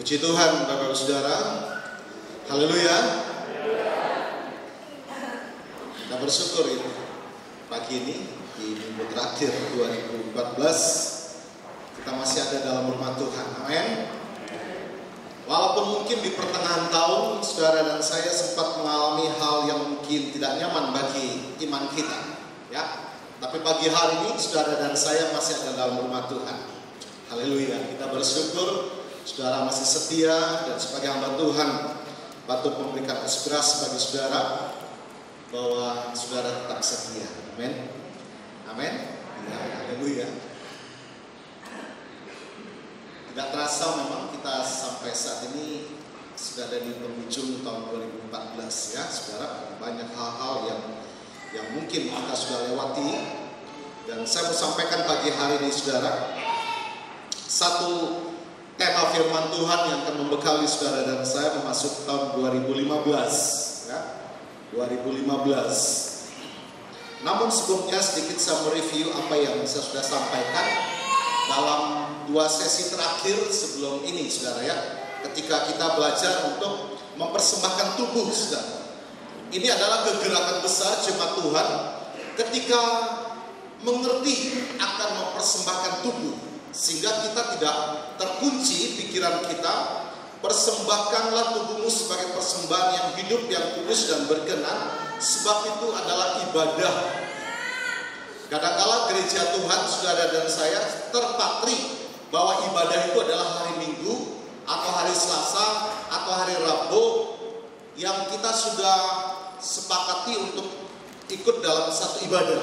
Puji Tuhan Bapak Ibu Saudara. Haleluya. Kita bersyukur ini pagi ini di minggu terakhir 2014 kita masih ada dalam rumah Tuhan. Amin. Walaupun mungkin di pertengahan tahun saudara dan saya sempat mengalami hal yang mungkin tidak nyaman bagi iman kita, ya. Tapi pagi hari ini saudara dan saya masih ada dalam rumah Tuhan. Haleluya. Kita bersyukur saudara masih setia, dan sebagai hamba Tuhan patut memberikan inspirasi bagi saudara bahwa saudara tetap setia. Amin. Amin. Ya, haleluya. Tidak terasa memang kita sampai saat ini sudah ada di penghujung tahun 2014, ya saudara. Banyak hal-hal yang mungkin kita sudah lewati, dan saya mau sampaikan pagi hari ini saudara satu tema firman Tuhan yang akan membekali saudara dan saya memasuki tahun 2015, ya, 2015. Namun sebelumnya sedikit saya mereview apa yang saya sudah sampaikan dalam 2 sesi terakhir sebelum ini saudara, ya, ketika kita belajar untuk mempersembahkan tubuh saudara. Ini adalah kegerakan besar jemaat Tuhan ketika mengerti akan mempersembahkan tubuh, sehingga kita tidak terkunci pikiran kita. Persembahkanlah tubuhmu sebagai persembahan yang hidup, yang kudus dan berkenan, sebab itu adalah ibadah. Kadang-kala gereja Tuhan saudara dan saya terpatri bahwa ibadah itu adalah hari Minggu atau hari Selasa atau hari Rabu yang kita sudah sepakati untuk ikut dalam satu ibadah.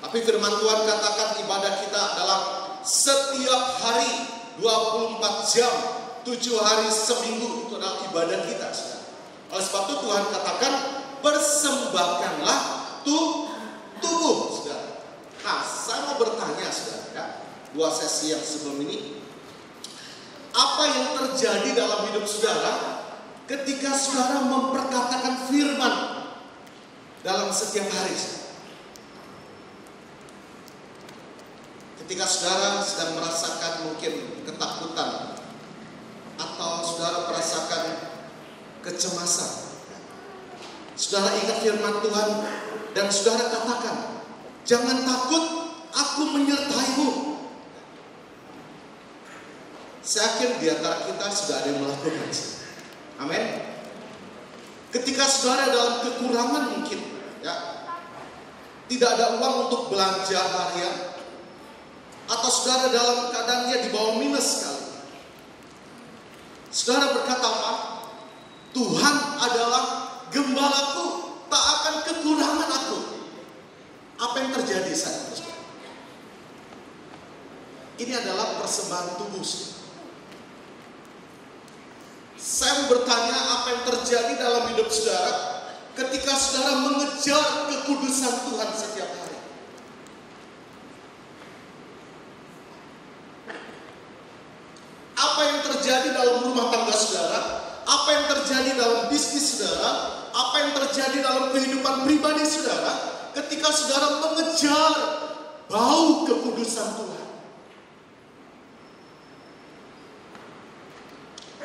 Tapi firman Tuhan katakan ibadah kita adalah setiap hari 24 jam 7 hari seminggu, itu adalah ibadah kita saudara. Oleh sebab itu Tuhan katakan persembahkanlah tubuh saudara. Nah, saya mau bertanya saudara, ya, 2 sesi yang sebelum ini, apa yang terjadi dalam hidup saudara ketika saudara memperkatakan firman dalam setiap hari saudara? Ketika saudara sedang merasakan mungkin ketakutan, atau saudara merasakan kecemasan, saudara ingat firman Tuhan dan saudara katakan, jangan takut, aku menyertaimu. Saya yakin di antara kita sudah ada yang melakukan itu. Amin. Ketika saudara dalam kekurangan mungkin, ya, tidak ada uang untuk belanja harian, atau saudara dalam keadaannya di bawah minus sekali, saudara berkata apa? Tuhan adalah gembalaku, tak akan kekurangan aku. Apa yang terjadi saat itu? Ini adalah persembahan tubuh. Saya bertanya, apa yang terjadi dalam hidup saudara ketika saudara mengejar kekudusan Tuhan setiap hari? Apa yang terjadi dalam rumah tangga saudara? Apa yang terjadi dalam bisnis saudara? Apa yang terjadi dalam kehidupan pribadi saudara ketika saudara mengejar bau kekudusan Tuhan?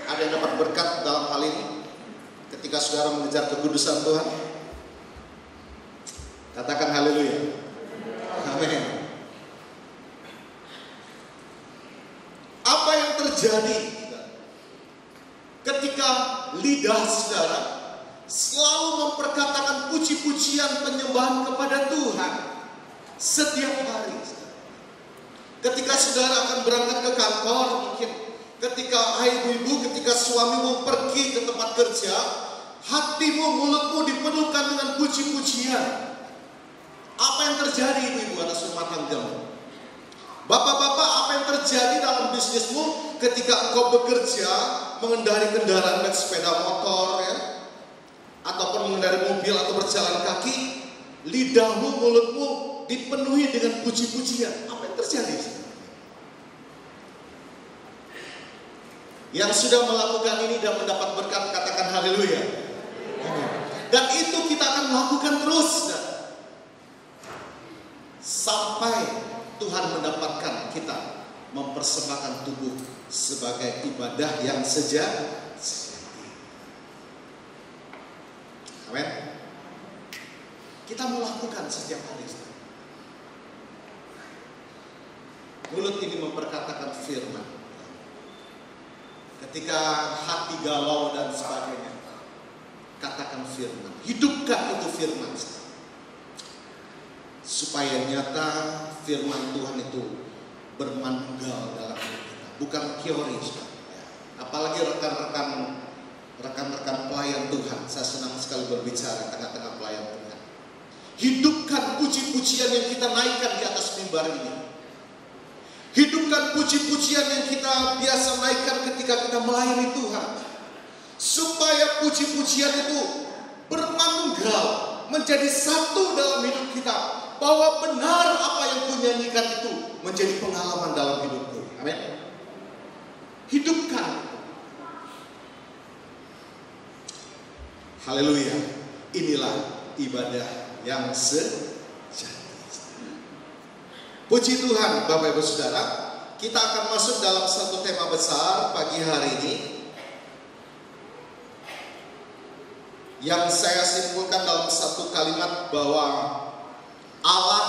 Ada yang dapat berkat dalam hal ini ketika saudara mengejar kekudusan Tuhan? Katakan haleluya. Amin. Apa yang terjadi ketika lidah saudara selalu memperkatakan puji-pujian penyembahan kepada Tuhan setiap hari? Ketika saudara akan berangkat ke kantor, mungkin ketika ibu-ibu, ketika suamimu pergi ke tempat kerja, hatimu, mulutmu dipenuhkan dengan puji-pujian. Apa yang terjadi ibu-ibu atas rumah tanggamu? Bapak-bapak, apa yang terjadi dalam bisnismu ketika engkau bekerja, mengendari kendaraan baik sepeda motor, ya, ataupun mengendari mobil atau berjalan kaki, lidahmu, mulutmu dipenuhi dengan puji-pujian? Apa yang terjadi? Yang sudah melakukan ini dan mendapat berkat, katakan haleluya. Dan itu kita akan lakukan terus, sampai Tuhan mendapatkan kita mempersembahkan tubuh sebagai ibadah yang sejati. Amin. Kita mau lakukan setiap hari. Mulut ini memperkatakan firman. Ketika hati galau dan sebagainya, katakan firman. Hidupkan itu firman. Supaya nyata firman Tuhan itu bermanunggal dalam hidup kita, bukan teori. Apalagi rekan-rekan pelayan Tuhan, saya senang sekali berbicara tengah-tengah pelayan Tuhan. Hidupkan puji-pujian yang kita naikkan di atas mimbar ini. Hidupkan puji-pujian yang kita biasa naikkan ketika kita melayani Tuhan, supaya puji-pujian itu bermanunggal menjadi satu dalam hidup kita, bahwa benar apa yang kunyanyikan itu menjadi pengalaman dalam hidupku. Amin. Hidupkan. Haleluya. Inilah ibadah yang sejati. Puji Tuhan, Bapak Ibu Saudara. Kita akan masuk dalam satu tema besar pagi hari ini, yang saya simpulkan dalam satu kalimat, bahwa Allah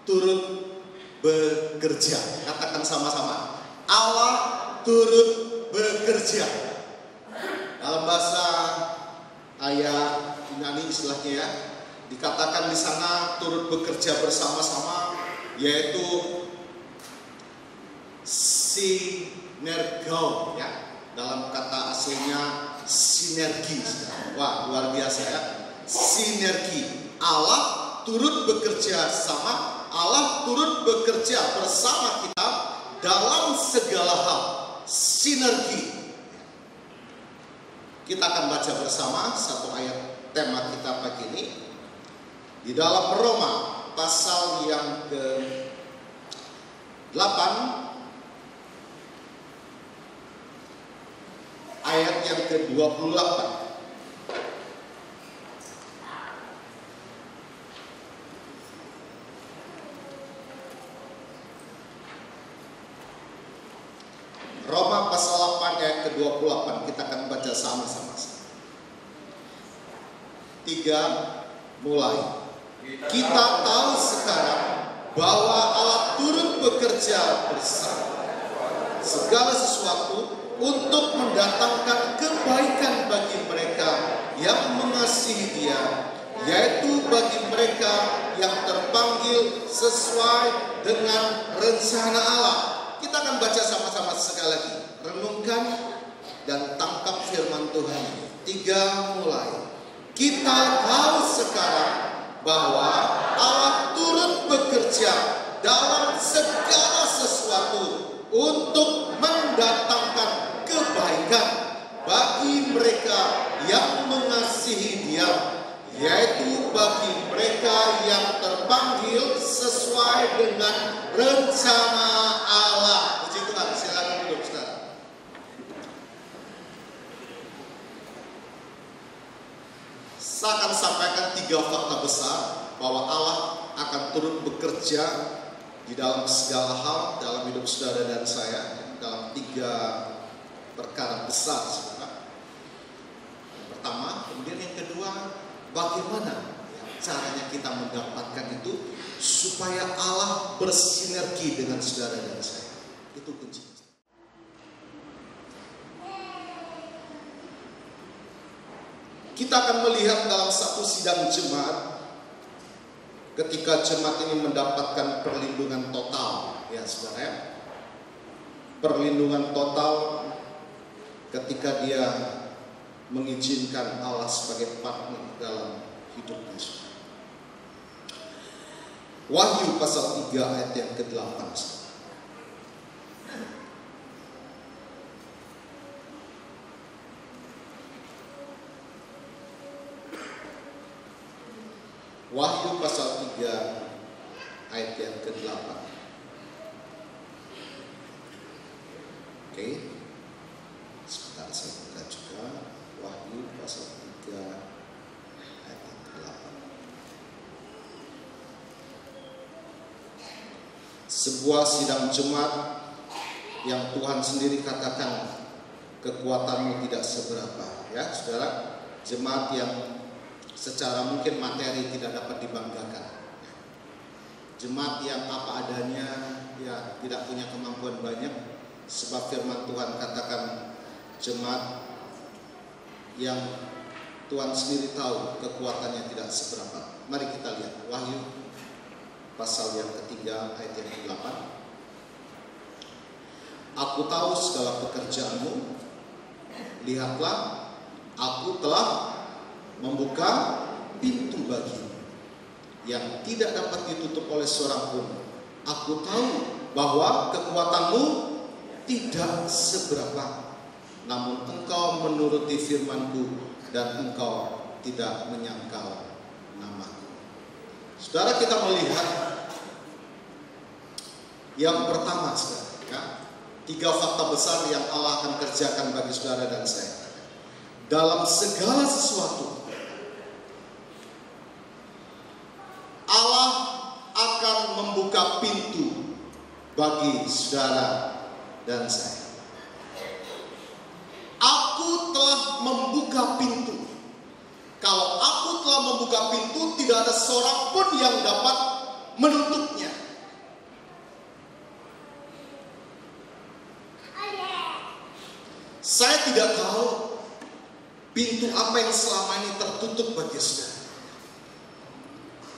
turut bekerja. Katakan sama-sama, Allah turut bekerja. Dalam bahasa ayat Yunani istilahnya ya, dikatakan di sana turut bekerja bersama-sama, yaitu sinergau ya. Dalam kata aslinya sinergi. Wah, luar biasa ya. Sinergi. Allah turut bekerja sama, Allah turut bekerja bersama kita dalam segala hal. Sinergi. Kita akan baca bersama satu ayat tema kita pagi ini di dalam Roma pasal yang ke-8 ayat yang ke-28. Roma pasal 8 ayat ke-28, kita akan baca sama-sama. 3, mulai. Kita tahu sekarang bahwa Allah turut bekerja bersama segala sesuatu untuk mendatangkan kebaikan bagi mereka yang mengasihi Dia, yaitu bagi mereka yang terpanggil sesuai dengan rencana Allah. Kita akan baca sama-sama sekali lagi. Renungkan dan tangkap firman Tuhan. 3, mulai. Kita tahu sekarang bahwa Allah turut bekerja dalam segala sesuatu untuk mendatangkan kebaikan bagi mereka yang mengasihi Dia, yaitu bagi mereka yang terpanggil sesuai dengan rencana Allah. Puji Tuhan, silakan duduk sekarang. Saya akan sampaikan 3 fakta besar bahwa Allah akan turut bekerja di dalam segala hal dalam hidup saudara dan saya, dalam 3 perkara besar, saudara. Yang pertama, kemudian yang kedua, bagaimana caranya kita mendapatkan itu supaya Allah bersinergi dengan saudara dan saya. Itu kunci. Kita akan melihat dalam satu sidang jemaat, ketika jemaat ini mendapatkan perlindungan total, ya saudara, perlindungan total ketika dia mengizinkan Allah sebagai partner dalam hidupnya. Wahyu pasal 3 ayat yang ke-8. Wahyu pasal 3 ayat yang ke-8. Oke. Sebentar saya buka juga. Wahyu pasal 3 ayat yang ke-8. Sebuah sidang jemaat yang Tuhan sendiri katakan kekuatanmu tidak seberapa, ya saudara. Jemaat yang secara mungkin materi tidak dapat dibanggakan, jemaat yang apa adanya, ya tidak punya kemampuan banyak, sebab firman Tuhan katakan jemaat yang Tuhan sendiri tahu kekuatannya tidak seberapa. Mari kita lihat Wahyu pasal yang ketiga ayat yang ke-8. Aku tahu segala pekerjaanmu, lihatlah aku telah membuka pintu bagimu yang tidak dapat ditutup oleh seorang pun. Aku tahu bahwa kekuatanmu tidak seberapa, namun engkau menuruti firmanku dan engkau tidak menyangkal namaku. Saudara, kita melihat yang pertama, saudara, ya, 3 fakta besar yang Allah akan kerjakan bagi saudara dan saya. Dalam segala sesuatu, Allah akan membuka pintu bagi saudara dan saya. Aku telah membuka pintu. Kalau aku telah membuka pintu, tidak ada seorang pun yang dapat menutupnya. Saya tidak tahu pintu apa yang selama ini tertutup bagi saudara.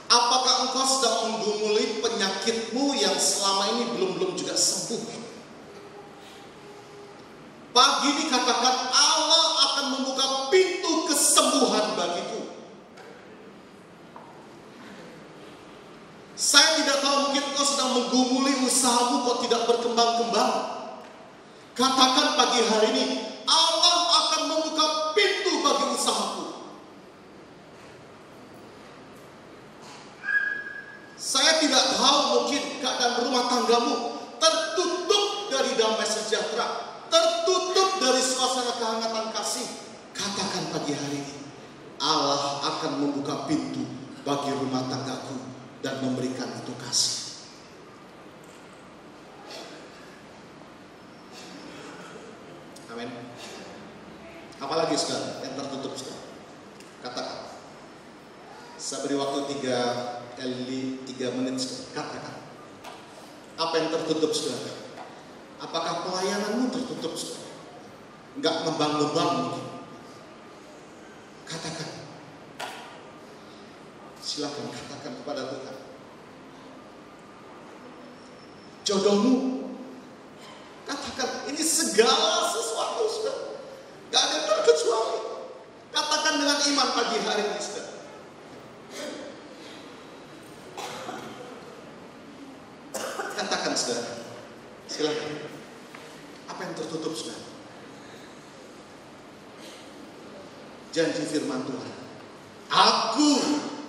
Apakah engkau sedang menggumuli penyakitmu yang selama ini belum juga sembuh? Pagi ini katakan Allah akan membuka pintu kesembuhan bagiku. Saya tidak tahu, mungkin engkau sedang menggumuli usahamu kok tidak berkembang-kembang. Katakan pagi hari ini, Allah akan membuka pintu bagi usahaku. Saya tidak tahu, mungkin keadaan rumah tanggamu tertutup dari damai sejahtera, tertutup dari suasana kehangatan kasih. Katakan pagi hari ini, Allah akan membuka pintu bagi rumah tanggaku dan memberikan itu kasih. Amin. Apalagi saudara yang tertutup, saudara? Katakan. Saya beri waktu 3 menit, saudara. Katakan. Apa yang tertutup, saudara? Apakah pelayananmu tertutup, saudara? Enggak ngembang-ngembang mungkin. Katakan. Silakan katakan kepada Tuhan. Jodohmu, katakan, ini segala sesuatu, saudara. Gak ada yang terkecuali. Katakan dengan iman pagi hari ini, saudara. Katakan, saudara. Silakan. Apa yang tertutup, saudara? Janji firman Tuhan, aku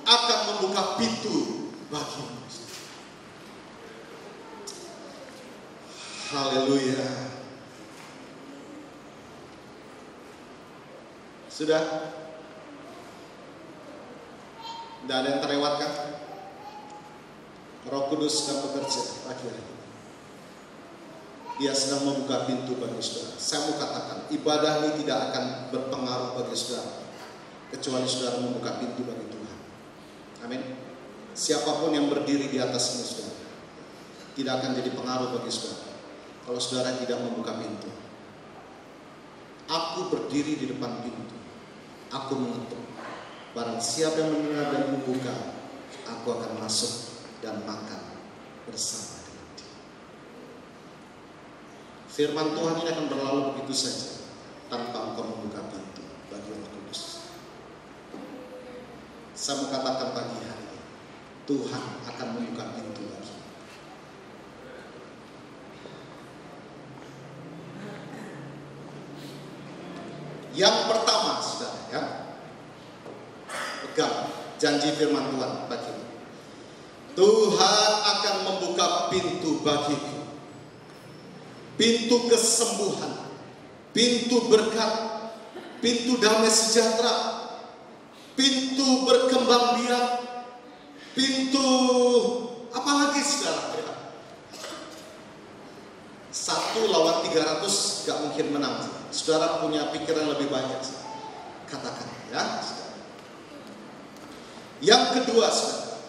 akan membuka pintu bagimu. Haleluya. Sudah? Tidak ada yang terlewatkan? Roh Kudus sedang bekerja pagi hari ini. Dia sedang membuka pintu bagi saudara. Saya mau katakan, ibadah ini tidak akan berpengaruh bagi saudara kecuali saudara membuka pintu bagi Tuhan. Amin. Siapapun yang berdiri di atas ini, saudara, tidak akan jadi pengaruh bagi saudara kalau saudara tidak membuka pintu. Aku berdiri di depan pintu, aku mengetuk. Barang siapa yang mendengar dan membuka, aku akan masuk dan makan bersama dengan dia. Firman Tuhan ini akan berlalu begitu saja tanpa engkau membuka pintu bagi Roh Kudus. Saya mau katakan pagi hari ini, Tuhan akan membuka pintu bagi. Yang pertama, saudara, ya, pegang janji firman Tuhan bagi. Tuhan akan membuka pintu bagiku. Pintu kesembuhan, pintu berkat, pintu damai sejahtera, pintu berkembang biak, pintu apalagi, saudara? 1 lawan 300 gak mungkin menang. Saudara punya pikiran lebih banyak. Katakan ya. Yang kedua, saudara,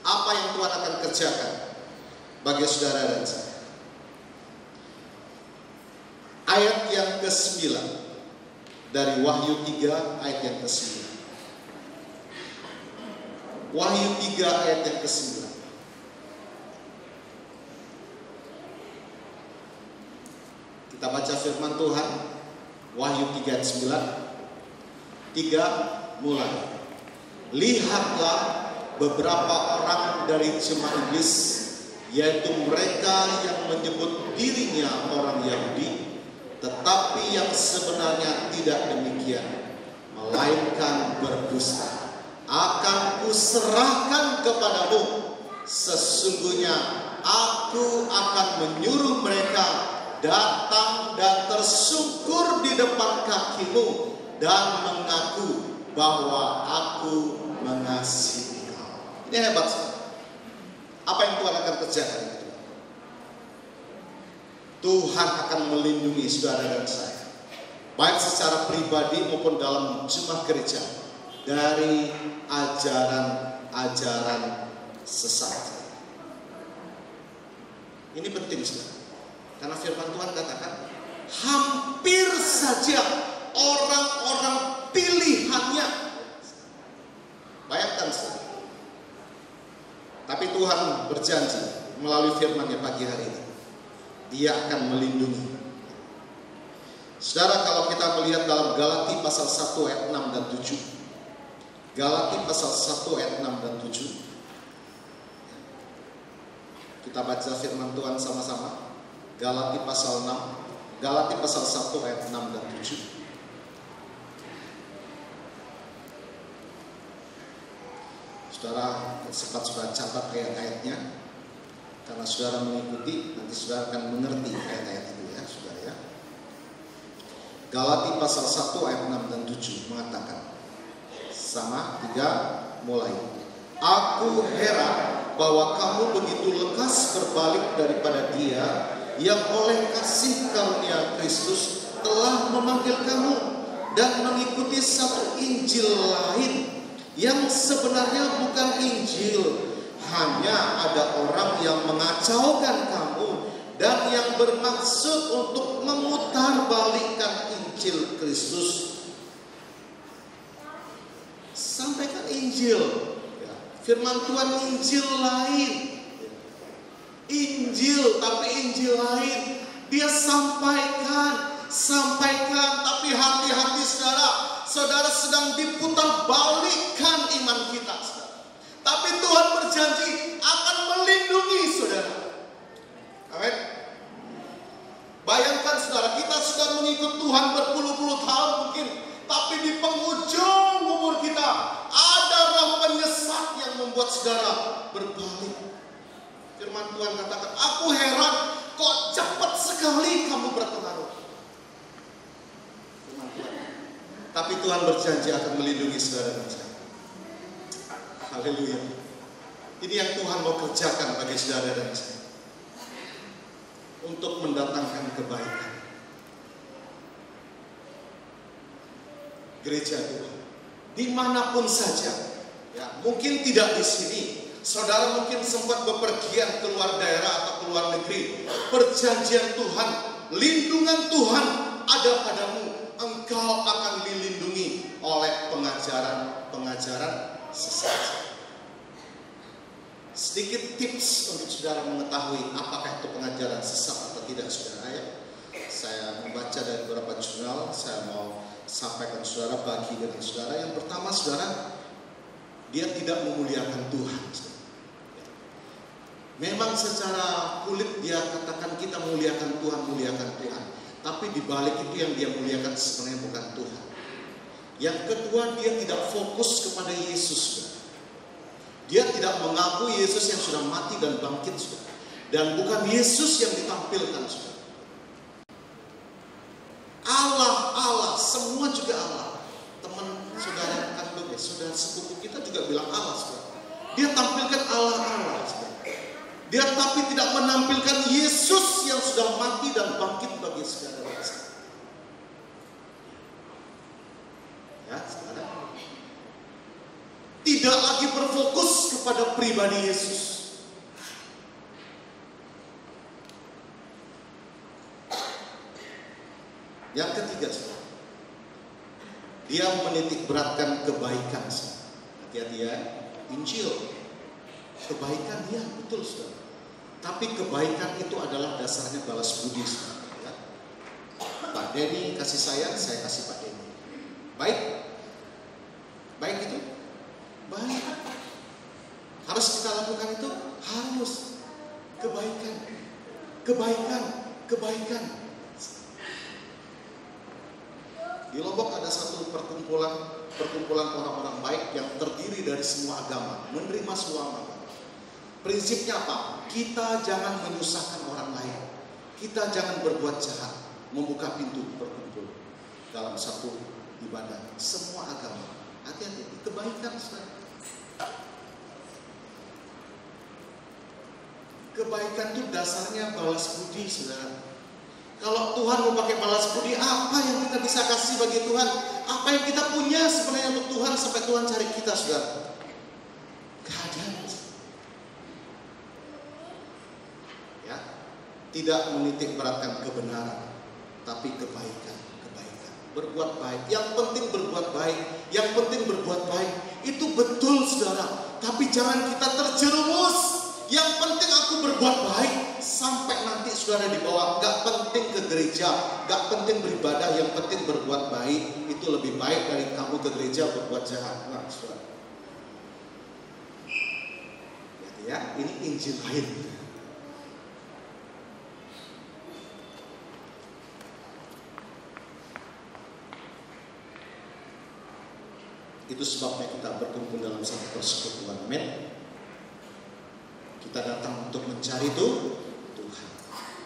apa yang Tuhan akan kerjakan bagi saudara dan saya? Ayat yang ke-9 dari Wahyu 3 ayat yang ke-9. Wahyu 3 ayat yang ke-9. Kita baca firman Tuhan, Wahyu 3 ayat 9. 3 mulai. Lihatlah beberapa orang dari jemaat iblis, yaitu mereka yang menyebut dirinya orang Yahudi, tetapi yang sebenarnya tidak demikian, melainkan berdusta. Akan kuserahkan kepadamu. Sesungguhnya aku akan menyuruh mereka datang dan tersungkur di depan kakimu dan mengaku bahwa aku mengasihi kau. Ini hebat sekali. Apa yang Tuhan akan kerjakan itu? Tuhan akan melindungi saudara dan saya, baik secara pribadi maupun dalam jemaat gereja, dari ajaran-ajaran sesat. Ini penting saudara, karena firman Tuhan katakan hampir saja orang-orang pilihannya. Bayangkan saudara. Tapi Tuhan berjanji melalui firman-Nya pagi hari ini, Dia akan melindungi. Saudara, kalau kita melihat dalam Galati pasal 1 ayat 6 dan 7. Galati pasal 1 ayat 6 dan 7. Kita baca firman Tuhan sama-sama. Galati pasal 6. Galati pasal 1 ayat 6 dan 7. Saudara sempat sudah catat ayat-ayatnya, karena saudara mengikuti, nanti saudara akan mengerti ayat-ayat itu ya, saudara ya. Galati pasal 1 ayat 6 dan 7 mengatakan, sama 3 mulai. Aku heran bahwa kamu begitu lekas berbalik daripada Dia yang oleh kasih karunia Kristus telah memanggil kamu dan mengikuti satu Injil lain yang sebenarnya bukan Injil. Hanya ada orang yang mengacaukan kamu dan yang bermaksud untuk memutarbalikkan Injil Kristus. Sampaikan Injil, firman Tuhan Injil lain, Injil tapi Injil lain. Dia sampaikan, tapi hati-hati saudara sedang diputar balikkan iman kita, saudara. Tapi Tuhan berjanji akan melindungi saudara. Amin. Bayangkan saudara, kita sudah mengikut Tuhan berpuluh-puluh tahun mungkin, tapi di penghujung umur kita ada roh penyesat yang membuat saudara berbalik. Firman Tuhan katakan, aku heran kok cepat sekali kamu berpengaruh. Firman Tuhan. Tapi Tuhan berjanji akan melindungi saudara dan saya. Haleluya. Ini yang Tuhan mau kerjakan bagi saudara dan saya, untuk mendatangkan kebaikan. Gereja Tuhan, dimanapun saja, ya, mungkin tidak di sini. Saudara mungkin sempat bepergian keluar daerah atau keluar negeri. Perjanjian Tuhan, lindungan Tuhan ada padamu. Engkau akan dilindungi oleh pengajaran sesat. Sedikit tips untuk saudara mengetahui apakah itu pengajaran sesat atau tidak, saudara ya. Saya membaca dari beberapa jurnal, saya mau sampaikan saudara, bagi dengan saudara. Yang pertama saudara, dia tidak memuliakan Tuhan. Memang secara kulit dia katakan kita muliakan Tuhan. Tapi di balik itu yang dia muliakan sebenarnya bukan Tuhan. Yang kedua, dia tidak fokus kepada Yesus. Dia tidak mengaku Yesus yang sudah mati dan bangkit, saudara. Dan bukan Yesus yang ditampilkan, saudara. Allah, semua juga Allah. Teman saudara kandung ya, saudara sepupu kita juga bilang Allah, saudara. Dia tampilkan Allah, saudara. Dia tapi tidak menampilkan Yesus yang sudah mati dan bangkit bagi segala bangsa. Ya, saudara. Tidak lagi berfokus kepada pribadi Yesus. Yang ketiga, saudara, dia menitik beratkan kebaikan. Hati-hati ya, Injil, kebaikan ya betul, saudara. Tapi kebaikan itu adalah dasarnya balas budi, saudara. Ya. Pak Denny kasih saya kasih Pak Denny. Baik, baik itu, baik. Harus kita lakukan itu, harus kebaikan, kebaikan, kebaikan. Di Lombok ada satu perkumpulan orang-orang baik yang terdiri dari semua agama, menerima semua agama. Prinsipnya apa? Kita jangan menyusahkan orang lain. Kita jangan berbuat jahat, membuka pintu berkumpul dalam satu ibadah. Semua agama. Hati-hati, kebaikan, saudara. Kebaikan itu dasarnya balas budi, saudara. Kalau Tuhan mau pakai balas budi, apa yang kita bisa kasih bagi Tuhan? Apa yang kita punya sebenarnya untuk Tuhan sampai Tuhan cari kita, saudara? Gak ada. Ya, tidak menitik beratkan kebenaran, tapi kebaikan, kebaikan. Berbuat baik. Yang penting berbuat baik. Yang penting berbuat baik. Itu betul, saudara. Tapi jangan kita terjerumus. Yang penting aku berbuat baik. Sampai nanti saudara dibawa, gak penting ke gereja, gak penting beribadah, yang penting berbuat baik. Itu lebih baik dari kamu ke gereja berbuat jahat. Nah, saudara, ya, ini Injil lain. Itu sebabnya kita berkumpul dalam satu persekutuan. Amin. Kita datang untuk mencari Tuhan.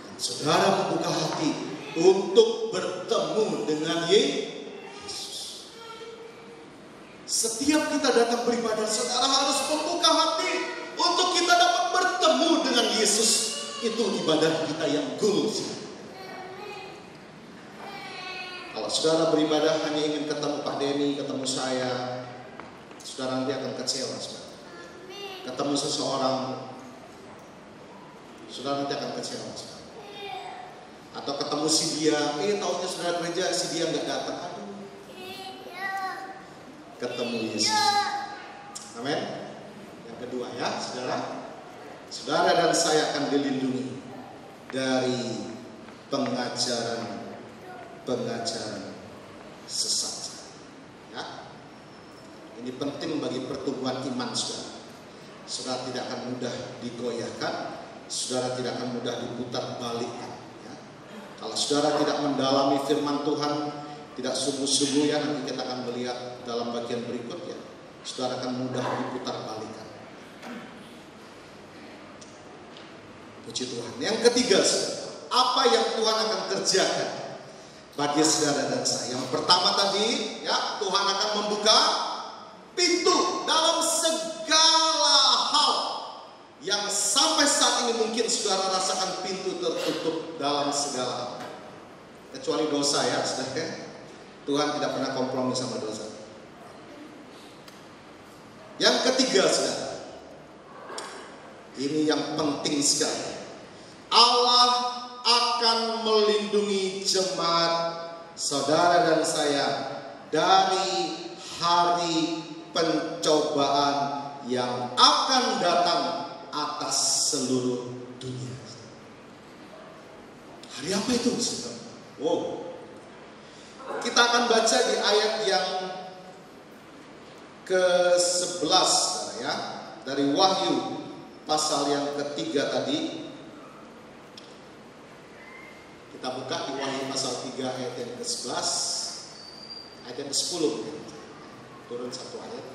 Dan saudara membuka hati untuk bertemu dengan Yesus. Setiap kita datang beribadah, saudara harus membuka hati untuk kita dapat bertemu dengan Yesus. Itu ibadah kita yang goals. Kalau saudara beribadah hanya ingin ketemu Pak Denny, ketemu saya, saudara nanti akan kecewa, saudara. Ketemu seseorang, saudara nanti akan kecewa, saudara. Atau ketemu si dia, taunya saudara gereja, si dia nggak datang. Aduh. Ketemu Yesus. Amin. Yang kedua ya, saudara. Saudara dan saya akan dilindungi dari pengajaran sesat. Ya. Ini penting bagi pertumbuhan iman saudara. Saudara tidak akan mudah digoyahkan, saudara tidak akan mudah diputar balikkan. Ya. Kalau saudara tidak mendalami firman Tuhan, tidak sungguh-sungguh, ya, nanti kita akan melihat dalam bagian berikutnya, saudara akan mudah diputar balikkan. Puji Tuhan. Yang ketiga, saudara, apa yang Tuhan akan kerjakan bagi saudara dan saya? Yang pertama tadi, ya, Tuhan akan membuka pintu dalam segala hal yang sampai saat ini mungkin saudara rasakan pintu tertutup dalam segala hal. Kecuali dosa, ya, saudara. Tuhan tidak pernah kompromi sama dosa. Yang ketiga, saudara, ini yang penting sekali. Allah akan melindungi jemaat saudara dan saya dari hari pencobaan yang akan datang atas seluruh dunia. Hari apa itu, saudara? Wow. Kita akan baca di ayat yang ke-11, ya, dari Wahyu pasal yang ketiga tadi. Kita buka di Wahyu pasal 3 ayat yang ke-11, ayat yang ke-10. Turun satu ayat.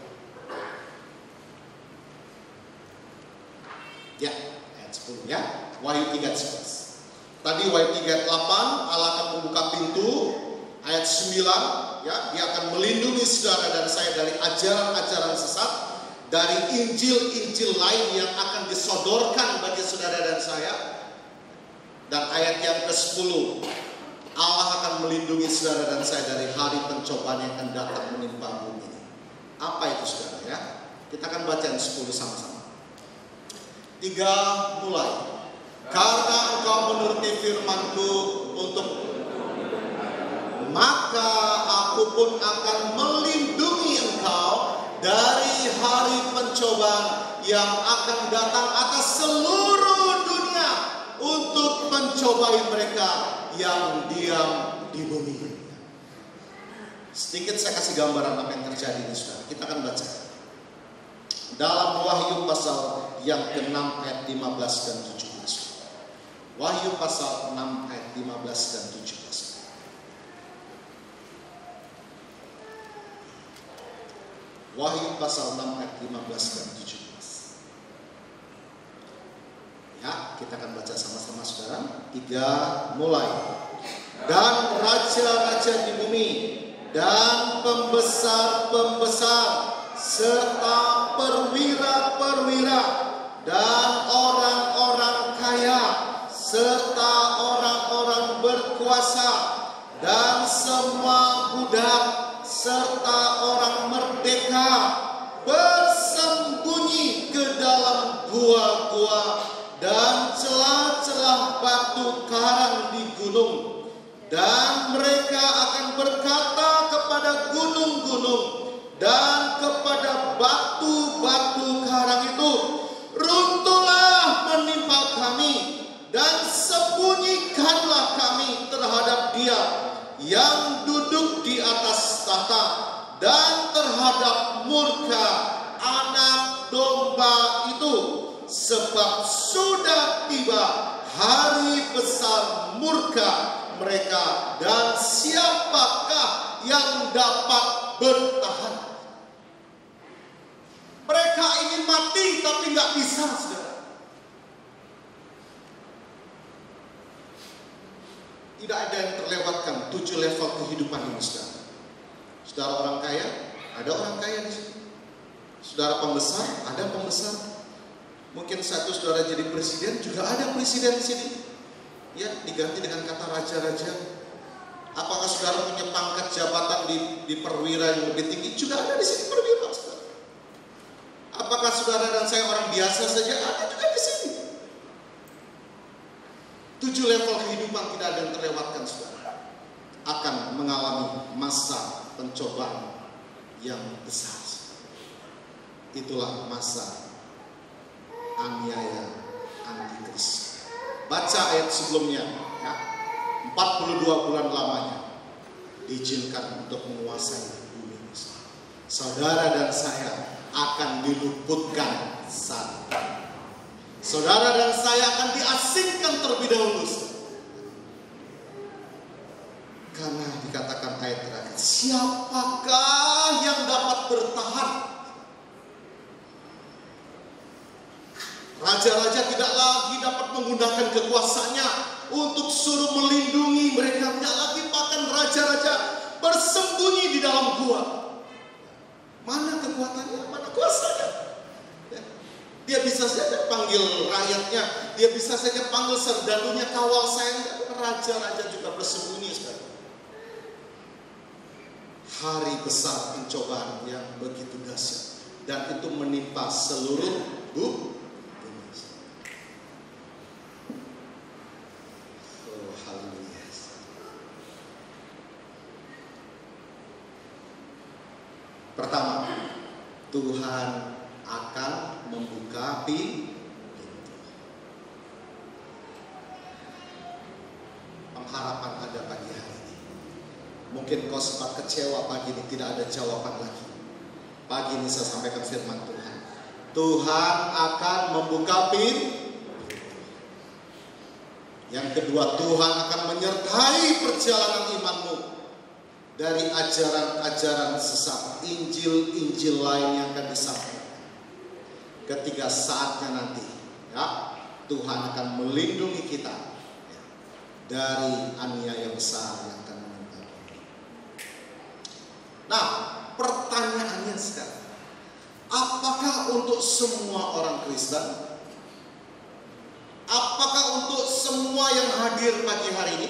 Ya, ayat 10 ya. Wahyu 3 ayat 11. Tadi Wahyu 3 ayat 8, Allah akan membuka pintu. Ayat 9, ya, dia akan melindungi saudara dan saya dari ajaran-ajaran sesat. dari Injil-Injil lain yang akan disodorkan bagi saudara dan saya. Dan ayat yang ke-10, Allah akan melindungi saudara dan saya dari hari pencobaan yang akan datang menimpa bumi ini. Apa itu saudara ya? Kita akan baca yang 10 sama-sama. 3, mulai. Karena engkau menuruti firman-Ku untuk, maka aku pun akan melindungi engkau dari hari pencobaan yang akan datang atas seluruh dunia untuk mencobai mereka yang diam di bumi. Sedikit saya kasih gambaran apa yang terjadi ini saudara. Kita akan baca dalam Wahyu pasal yang ke-6 ayat 15 dan 17. Wahyu pasal 6 ayat 15 dan 17. Wahyu pasal 6 ayat 15 dan 17. Ya, kita akan baca sama-sama saudara. 3, mulai. Dan raja-raja di bumi dan pembesar-pembesar serta perwira-perwira dan orang-orang kaya serta orang-orang berkuasa dan semua budak serta orang merdeka bersembunyi ke dalam gua-gua dan celah-celah batu karang di gunung, dan mereka akan berkata kepada gunung-gunung dan kepada batu-batu karang itu, runtuhlah menimpa kami dan sembunyikanlah kami terhadap Dia yang duduk di atas tahta dan terhadap murka anak domba itu, sebab sudah tiba hari besar murka mereka, dan siapakah yang dapat bertahan? Mereka ingin mati tapi nggak bisa saudara. Tidak ada yang terlewatkan 7 level kehidupan ini saudara. Saudara orang kaya, ada orang kaya di sini. Saudara pembesar, ada pembesar. Mungkin satu saudara jadi presiden, juga ada presiden di sini. Ya, diganti dengan kata raja-raja. Apakah saudara punya pangkat jabatan di perwira yang lebih tinggi? Juga ada di sini perwira saudara. Apakah saudara dan saya orang biasa saja? Ada juga di sini. 7 level kehidupan tidak ada yang terlewatkan saudara. Akan mengalami masa pencobaan yang besar. Itulah masa aniaya antikris. Baca ayat sebelumnya ya. 42 bulan lamanya diizinkan untuk menguasai bumi ini. Saudara dan saya akan diluputkan saat itu. Saudara dan saya akan diasingkan terlebih dahulu. Karena dikatakan ayat terakhir, siapakah yang dapat bertahan? Raja-raja tidak lagi dapat menggunakan kekuasaannya untuk suruh melindungi mereka. Tidak lagi, bahkan raja-raja bersembunyi di dalam gua. Mana kekuatannya? Mana kuasanya? Ya. Dia bisa saja panggil rakyatnya, dia bisa saja panggil serdalunya, kawal saya. Raja-raja juga bersembunyi sekali. Hari besar pencobaan yang begitu dahsyat, dan itu menimpa seluruh bumi. Pertama, Tuhan akan membuka pintu. Pengharapan ada pagi hari ini. Mungkin kau sempat kecewa pagi ini, tidak ada jawaban lagi. Pagi ini saya sampaikan firman Tuhan. Tuhan akan membuka pintu. Yang kedua, Tuhan akan menyertai perjalanan imanmu dari ajaran-ajaran sesat, Injil-Injil lain yang akan disampaikan. Ketika saatnya nanti, ya, Tuhan akan melindungi kita ya, dari aniaya besar yang akan menimpa. Nah, pertanyaannya sekarang, apakah semua orang Kristen? Apakah untuk semua yang hadir pagi hari ini?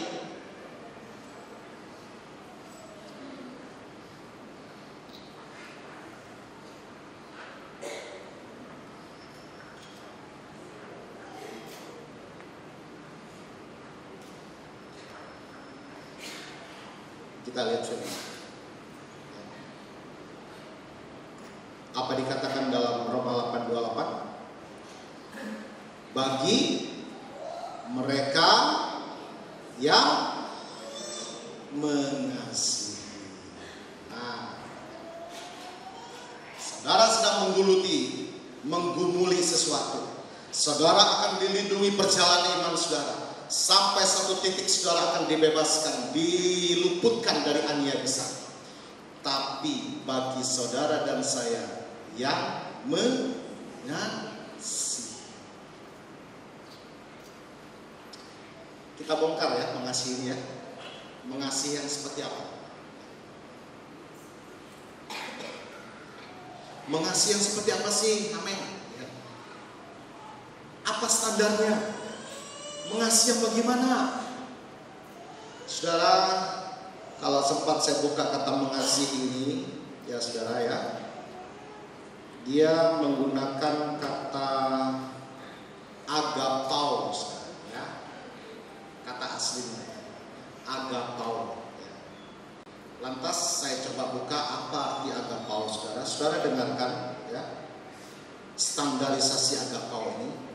Kita lihat firman. Apa dikatakan dalam Roma 8:28? Bagi mereka yang mengasihi. Nah, saudara sedang menggumuli sesuatu. Saudara akan dilindungi perjalanan iman saudara. Sampai satu titik saudara akan dibebaskan, diluputkan dari aniaya besar. Tapi bagi saudara dan saya yang mengasihi. Kita bongkar ya mengasihi ya. Mengasihi yang seperti apa? Mengasihi yang seperti apa sih? Amin. Ya. Apa standarnya? Mengasihi yang bagaimana? Saudara, kalau sempat saya buka kata mengasihi ini, ya saudara ya, dia menggunakan kata agapao, ya, kata aslinya, agapao. Ya. Lantas saya coba buka apa arti agapao, saudara. Saudara dengarkan, ya, standarisasi agapao ini.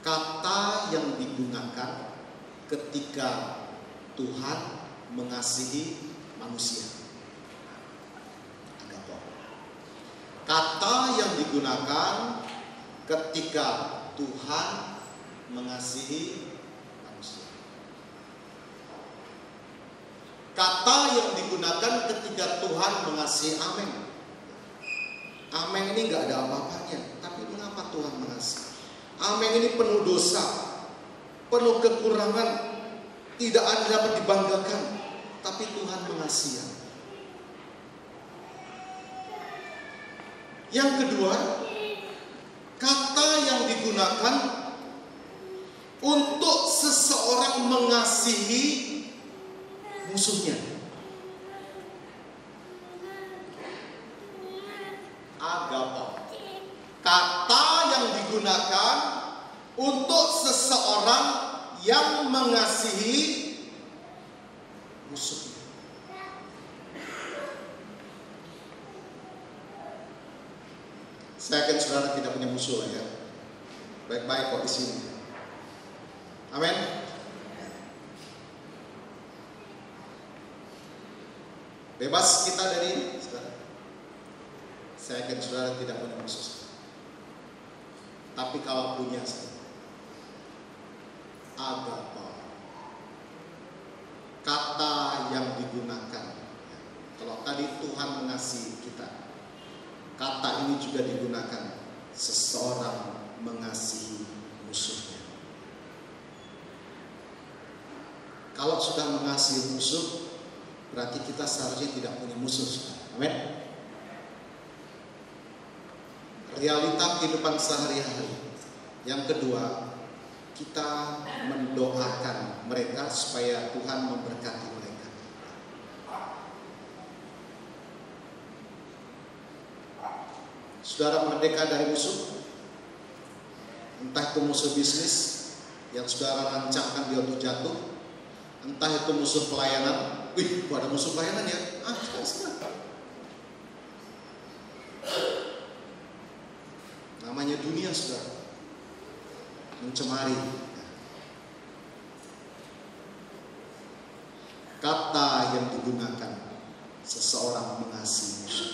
Kata yang digunakan ketika Tuhan mengasihi manusia. Agapo. Kata yang digunakan ketika Tuhan mengasihi manusia. Kata yang digunakan ketika Tuhan mengasihi. Amin. Amin ini gak ada apa-apanya. Tapi mengapa Tuhan mengasihi? Amin ini penuh dosa, penuh kekurangan, tidak ada dapat dibanggakan, tapi Tuhan mengasihi. Yang kedua, kata yang digunakan untuk seseorang mengasihi musuhnya. Agapo. Kata yang digunakan untuk seseorang yang mengasihi musuhnya. Saya yakin saudara tidak punya musuh lah ya. Baik-baik kok di sini. Amin. Bebas kita dari ini, saudara. Saya yakin saudara tidak punya musuh. Tapi kalau punya agapo, kata yang digunakan. Kalau tadi Tuhan mengasihi kita, kata ini juga digunakan seseorang mengasihi musuhnya. Kalau sudah mengasihi musuh, berarti kita seharusnya tidak punya musuh. Amin. Realita kehidupan sehari-hari. Yang kedua, kita mendoakan mereka supaya Tuhan memberkati mereka. Saudara merdeka dari musuh, entah itu musuh bisnis yang saudara rancangkan dia untuk jatuh, entah itu musuh pelayanan. Wih, ada musuh pelayanan ya? Sekarang. Namanya dunia, saudara, mencemari. Kata yang digunakan seseorang mengasihi musuh.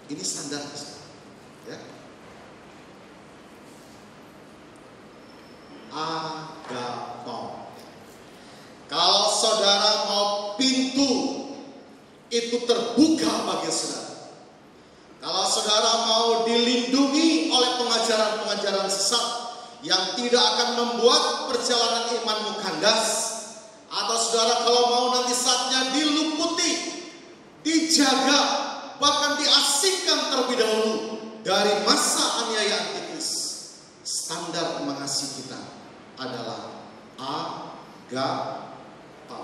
Ini standar, ya. Agapo. Kalau saudara mau pintu itu terbuka bagi saudara. Kalau saudara mau dilindungi oleh pengajaran-pengajaran sesat yang tidak akan membuat perjalanan imanmu kandas, atau Atau saudara kalau mau nanti saatnya diluputi, dijaga, bahkan diasingkan terlebih dahulu dari masa aniaya antikris. Standar mengasihi kita adalah agape.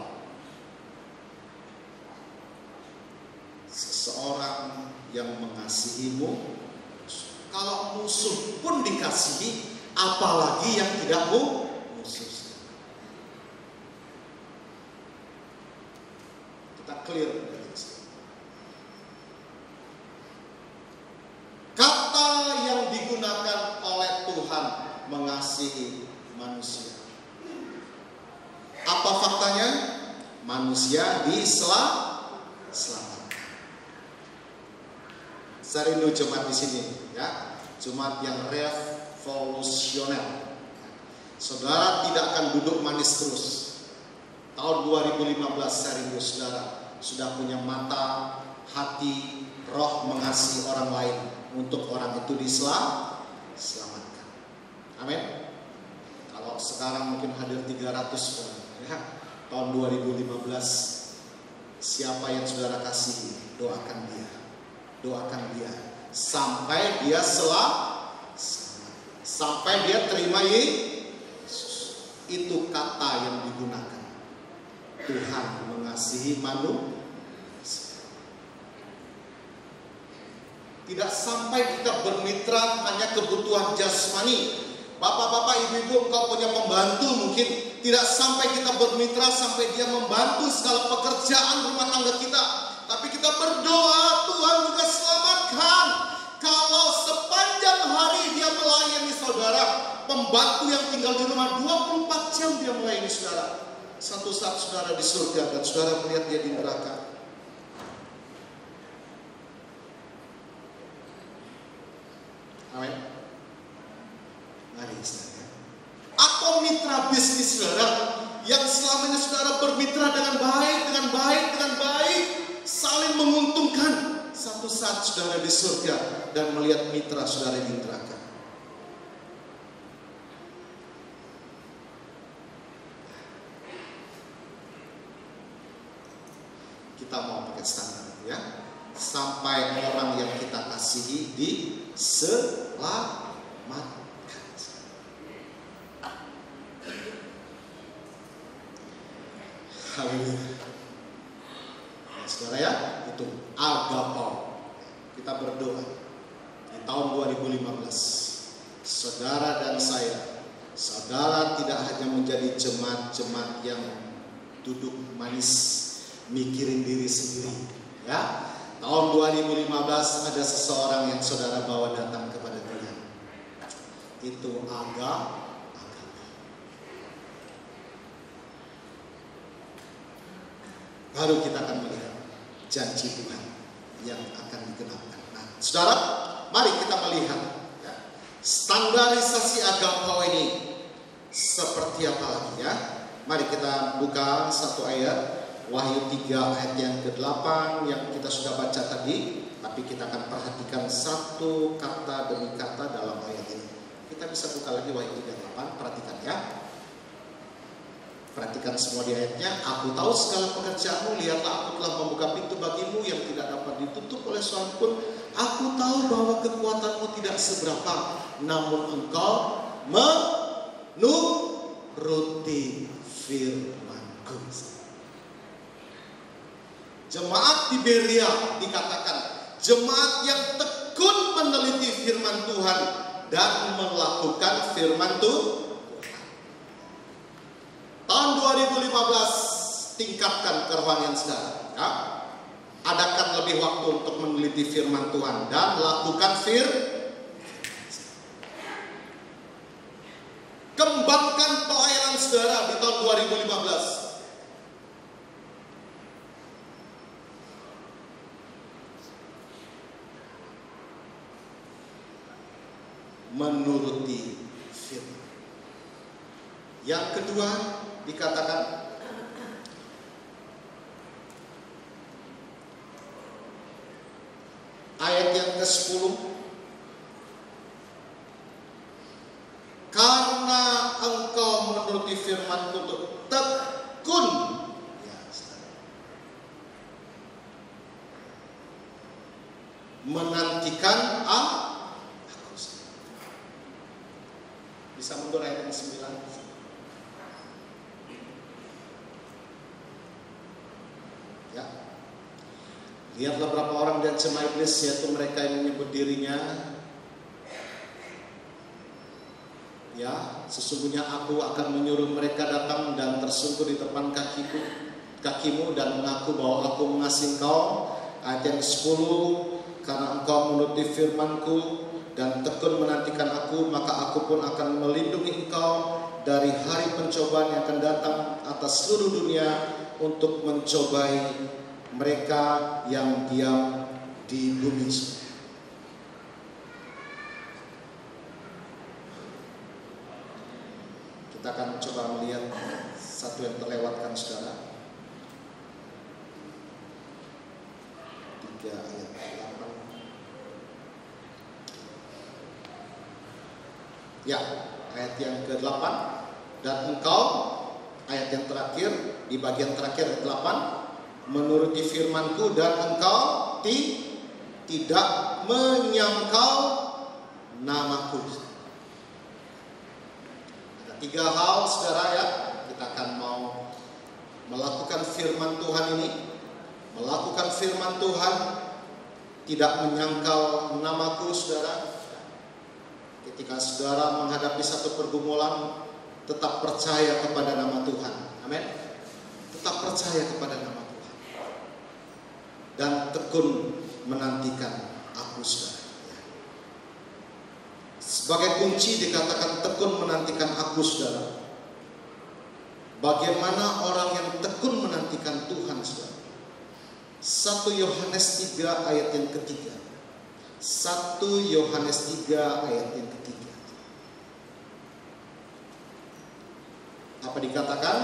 Seseorang yang mengasihimu, kalau musuh pun dikasihi, apalagi yang tidak musuh. Kita clear. Kata yang digunakan oleh Tuhan mengasihi manusia. Apa faktanya? Manusia diselamatkan. Saya rindu jemaat di sini, ya, jemaat yang revolusioner. Saudara tidak akan duduk manis terus. Tahun 2015 saya rindu saudara sudah punya mata, hati, roh mengasihi orang lain untuk orang itu diselamatkan. Amin. Kalau sekarang mungkin hadir 300 orang, ya. Tahun 2015 siapa yang saudara kasihi, doakan dia. Doakan dia sampai dia sampai dia terima Yesus. Itu kata yang digunakan. Tuhan mengasihi manusia. Tidak sampai kita bermitra hanya kebutuhan jasmani. Bapak-bapak, ibu-ibu, engkau punya pembantu mungkin. Tidak sampai kita bermitra sampai dia membantu segala pekerjaan rumah tangga kita. Tapi kita berdoa, Tuhan juga selamatkan. Kalau sepanjang hari dia melayani saudara, pembantu yang tinggal di rumah 24 jam dia melayani saudara. Satu saat saudara di surga dan saudara melihat dia di neraka. Amin. Mari saudara. Atau mitra bisnis saudara yang selamanya saudara bermitra dengan baik, saling menguntungkan. Satu saat saudara di surga dan melihat mitra saudara di neraka. Kita mau pakai standar, ya. Sampai orang yang kita kasihi diselamatkan. Haleluya. Saudara, ya, itu agape. Kita berdoa di tahun 2015, saudara dan saya, saudara tidak hanya menjadi jemaat-jemaat yang duduk manis mikirin diri sendiri, ya. Tahun 2015 ada seseorang yang saudara bawa datang kepada Tuhan. Itu agape. Baru kita akan melihat janji Tuhan yang akan digenapkan. Nah, saudara, mari kita melihat, ya, standarisasi agape ini seperti apa lagi, ya. Mari kita buka satu ayat, Wahyu 3 ayat yang ke-8 yang kita sudah baca tadi, tapi kita akan perhatikan satu kata demi kata dalam ayat ini. Kita bisa buka lagi Wahyu 3:8, perhatikan, ya. Perhatikan semua di ayatnya. Aku tahu segala pekerjaanmu, lihatlah aku telah membuka pintu bagimu yang tidak dapat ditutup oleh seorang pun. Aku tahu bahwa kekuatanmu tidak seberapa, namun engkau menuruti firman-Ku. Jemaat di Berea dikatakan jemaat yang tekun meneliti firman Tuhan dan melakukan firman Tuhan. Tahun 2015 tingkatkan kerohanian saudara, ya. Adakan lebih waktu untuk meneliti firman Tuhan dan lakukan kembangkan pelayanan saudara di tahun 2015. Menuruti firman. Yang kedua dikatakan ayat yang ke-10, karena engkau menuruti firman-Ku untuk tekun menantikan aku. Bisa mundur ayat yang 9. Ya. Lihatlah berapa orang dan jemaah iblis, yaitu mereka yang menyebut dirinya, ya, sesungguhnya aku akan menyuruh mereka datang dan tersungkur di depan kakimu dan mengaku bahwa aku mengasihi engkau. Ayat yang 10, karena engkau menuruti firmanku dan tekun menantikan aku, maka aku pun akan melindungi engkau dari hari pencobaan yang akan datang atas seluruh dunia untuk mencobai mereka yang diam di bumi. Kita akan coba melihat satu yang terlewatkan, saudara. 3 ayat 8. Ya, ayat yang ke-8. Dan engkau, ayat yang terakhir, di bagian terakhir ayat 8, menuruti firmanku dan engkau tidak menyangkal namaku. Ada 3 hal, saudara, ya. Kita akan mau melakukan firman Tuhan ini. Melakukan firman Tuhan, tidak menyangkal namaku, saudara. Ketika saudara menghadapi satu pergumulan, tetap percaya kepada nama Tuhan. Amin. Tetap percaya kepada nama Tuhan. Dan tekun menantikan aku, saudara. Sebagai kunci dikatakan tekun menantikan aku, saudara. Bagaimana orang yang tekun menantikan Tuhan, saudara? 1 Yohanes 3 ayat yang ketiga. 1 Yohanes 3 ayat yang ketiga. Apa dikatakan?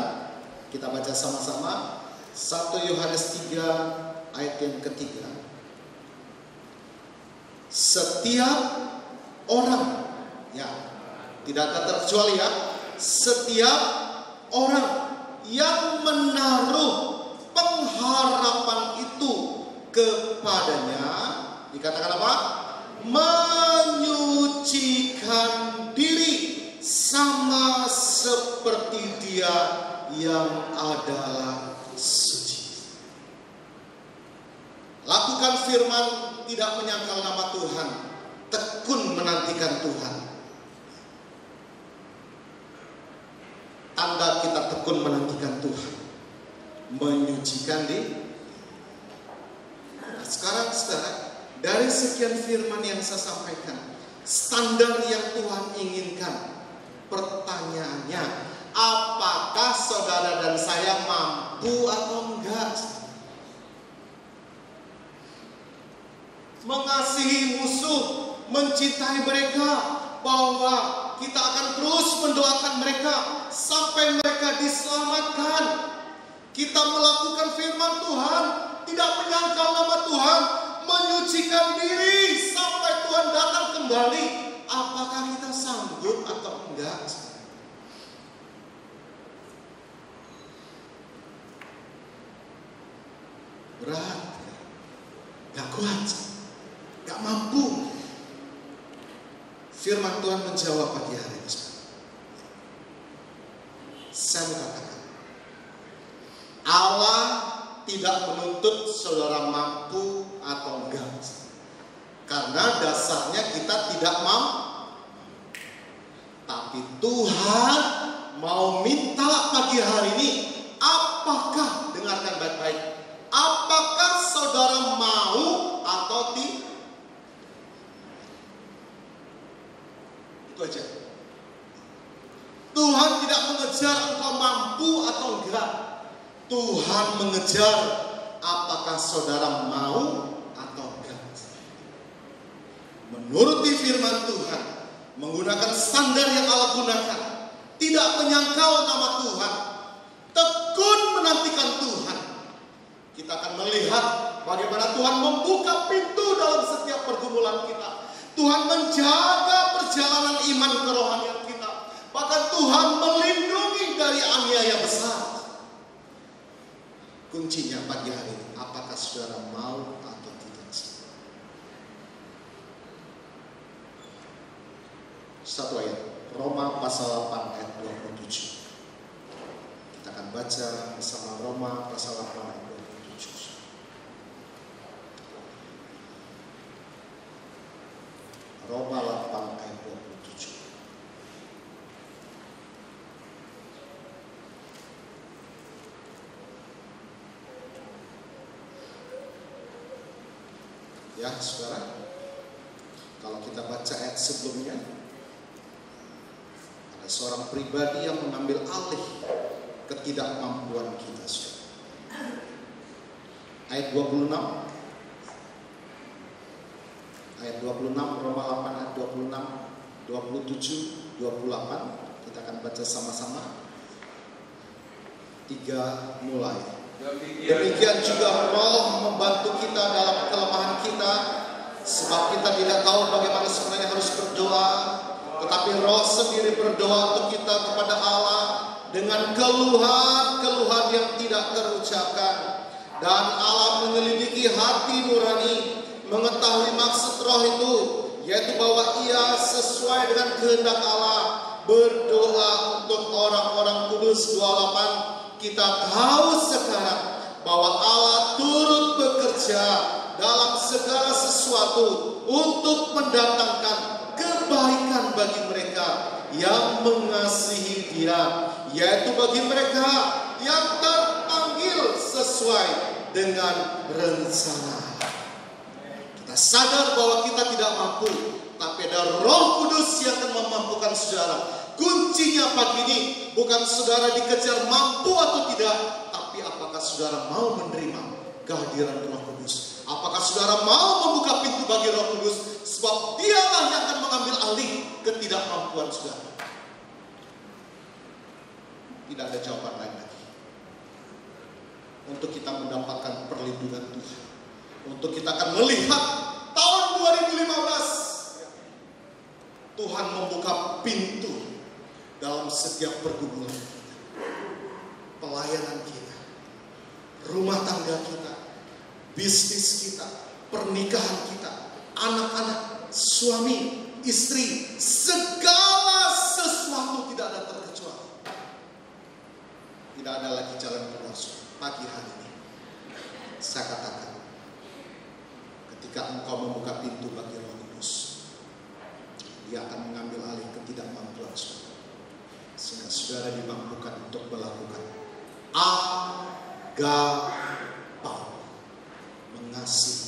Kita baca sama-sama. 1 Yohanes 3 ayat yang ketiga. Setiap orang, ya, tidak terkecuali, ya, setiap orang yang menaruh pengharapan itu kepadanya, dikatakan apa? Menyucikan diri sama seperti Dia yang adalah suci. Lakukan firman, tidak menyangkal nama Tuhan, tekun menantikan Tuhan. Tanda kita tekun menantikan Tuhan, menyucikan diri. Nah, sekarang, saudara, dari sekian firman yang saya sampaikan, standar yang Tuhan inginkan, pertanyaannya, apakah saudara dan saya mampu atau enggak mengasihi musuh, mencintai mereka, bahwa kita akan terus mendoakan mereka sampai mereka diselamatkan. Kita melakukan firman Tuhan, tidak menyangkal nama Tuhan, menyucikan diri sampai Tuhan datang kembali. Apakah kita sanggup atau enggak? Berat, gak kuat, gak mampu. Firman Tuhan menjawab pagi hari ini. Saya mau katakan, Allah tidak menuntut saudara mampu atau enggak, karena dasarnya kita tidak mampu. Tapi Tuhan mau minta pagi hari ini, apakah, dengarkan baik-baik, apakah saudara mau atau tidak? Itu aja. Tuhan tidak mengejar engkau mampu atau enggak. Tuhan mengejar apakah saudara mau atau enggak. Menuruti firman Tuhan, menggunakan standar yang Allah gunakan, tidak menyangkal nama Tuhan, tekun menantikan Tuhan. Kita akan melihat bagaimana Tuhan membuka pintu dalam setiap pergumulan kita. Tuhan menjaga perjalanan iman kerohanian kita. Bahkan Tuhan melindungi dari aniaya besar. Kuncinya pagi hari ini, apakah saudara mau atau tidak? Satu ayat, Roma pasal 8 ayat 27. Kita akan baca bersama Roma pasal 8 ayat 27. Roma 8 ayat 27. Ya, saudara, kalau kita baca ayat sebelumnya, ada seorang pribadi yang mengambil alih ketidakmampuan kita, saudara. Ayat 26, Roma 8 ayat 26, 27, 28. Kita akan baca sama-sama. 3 mulai. Demikian juga Roh membantu kita dalam kelemahan kita, sebab kita tidak tahu bagaimana sebenarnya harus berdoa, tetapi Roh sendiri berdoa untuk kita kepada Allah dengan keluhan-keluhan yang tidak terucapkan. Dan Allah menyelidiki hati nurani, mengetahui maksud Roh itu, yaitu bahwa Ia sesuai dengan kehendak Allah berdoa untuk orang-orang kudus. 28. Kita tahu sekarang bahwa Allah turut bekerja dalam segala sesuatu untuk mendatangkan kebaikan bagi mereka yang mengasihi Dia, yaitu bagi mereka yang terpanggil sesuai dengan rencana. Kita sadar bahwa kita tidak mampu, tapi ada Roh Kudus yang akan memampukan saudara. Kuncinya pagi ini bukan saudara dikejar mampu atau tidak, tapi apakah saudara mau menerima kehadiran Roh Kudus. Apakah saudara mau membuka pintu bagi Roh Kudus, sebab Dialah yang akan mengambil alih ketidakmampuan saudara. Tidak ada jawaban lain lagi untuk kita mendapatkan perlindungan Tuhan. Untuk kita akan melihat tahun 2015, Tuhan membuka pintu dalam setiap pergumulan kita, pelayanan kita, rumah tangga kita, bisnis kita, pernikahan kita, anak-anak, suami, istri, segala sesuatu tidak ada terkecuali. Tidak ada lagi jalan keluar. Pagi hari ini saya katakan, ketika engkau membuka pintu bagi Roh Kudus, Dia akan mengambil alih ketidakmampuan saudara, sehingga saudara dimampukan untuk melakukan agapau, mengasihi